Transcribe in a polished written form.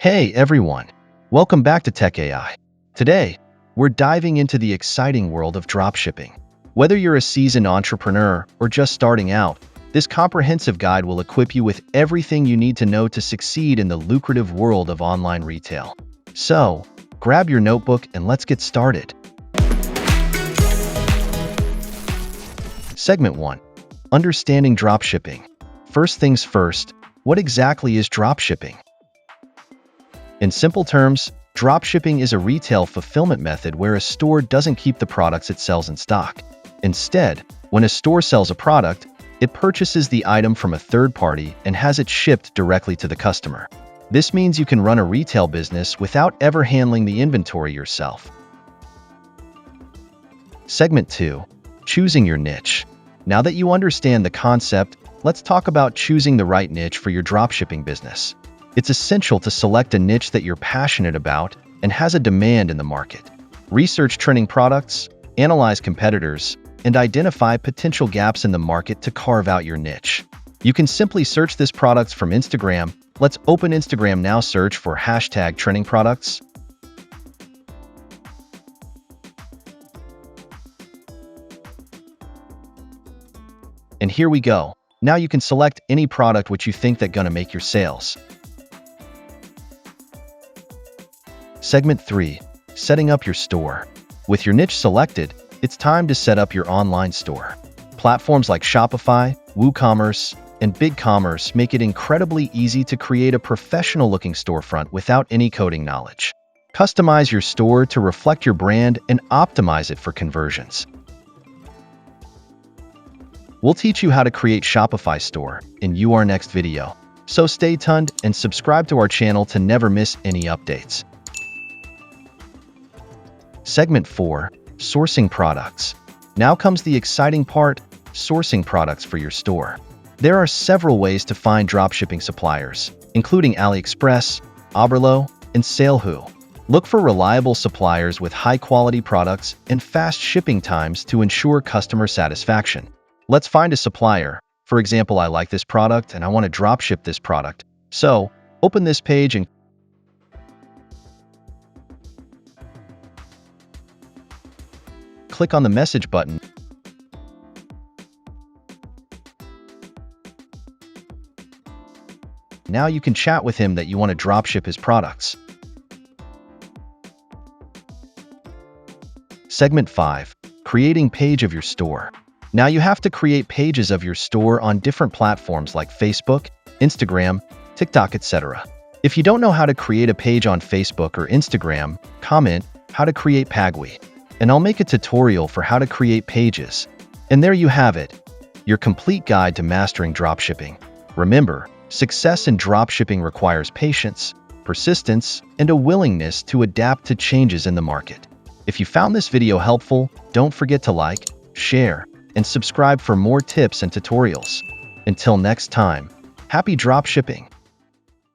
Hey everyone, welcome back to Tech AI. Today, we're diving into the exciting world of dropshipping. Whether you're a seasoned entrepreneur or just starting out, this comprehensive guide will equip you with everything you need to know to succeed in the lucrative world of online retail. So, grab your notebook and let's get started. Segment 1. Understanding dropshipping. First things first, what exactly is dropshipping? In simple terms, dropshipping is a retail fulfillment method where a store doesn't keep the products it sells in stock. Instead, when a store sells a product, it purchases the item from a third party and has it shipped directly to the customer. This means you can run a retail business without ever handling the inventory yourself. Segment 2. Choosing your niche. Now that you understand the concept, let's talk about choosing the right niche for your dropshipping business. It's essential to select a niche that you're passionate about and has a demand in the market. Research trending products, analyze competitors, and identify potential gaps in the market to carve out your niche. You can simply search this product from Instagram. Let's open Instagram now. Search for #trending products. And here we go. Now you can select any product which you think that gonna make your sales. Segment 3. Setting up your store. With your niche selected, it's time to set up your online store. Platforms like Shopify, WooCommerce, and BigCommerce make it incredibly easy to create a professional-looking storefront without any coding knowledge. Customize your store to reflect your brand and optimize it for conversions. We'll teach you how to create Shopify store in our next video. So stay tuned and subscribe to our channel to never miss any updates. Segment 4. Sourcing products. Now comes the exciting part, sourcing products for your store. There are several ways to find dropshipping suppliers, including AliExpress, Oberlo, and Salehoo. Look for reliable suppliers with high-quality products and fast shipping times to ensure customer satisfaction. Let's find a supplier. For example, I like this product and I want to dropship this product. So, open this page and click on the message button. Now you can chat with him that you want to dropship his products. Segment 5. Creating page of your store. Now you have to create pages of your store on different platforms like Facebook, Instagram, TikTok, etc. If you don't know how to create a page on Facebook or Instagram, comment how to create Pagwi, and I'll make a tutorial for how to create pages. And there you have it, your complete guide to mastering dropshipping. Remember, success in dropshipping requires patience, persistence, and a willingness to adapt to changes in the market. If you found this video helpful, don't forget to like, share, and subscribe for more tips and tutorials. Until next time, happy dropshipping!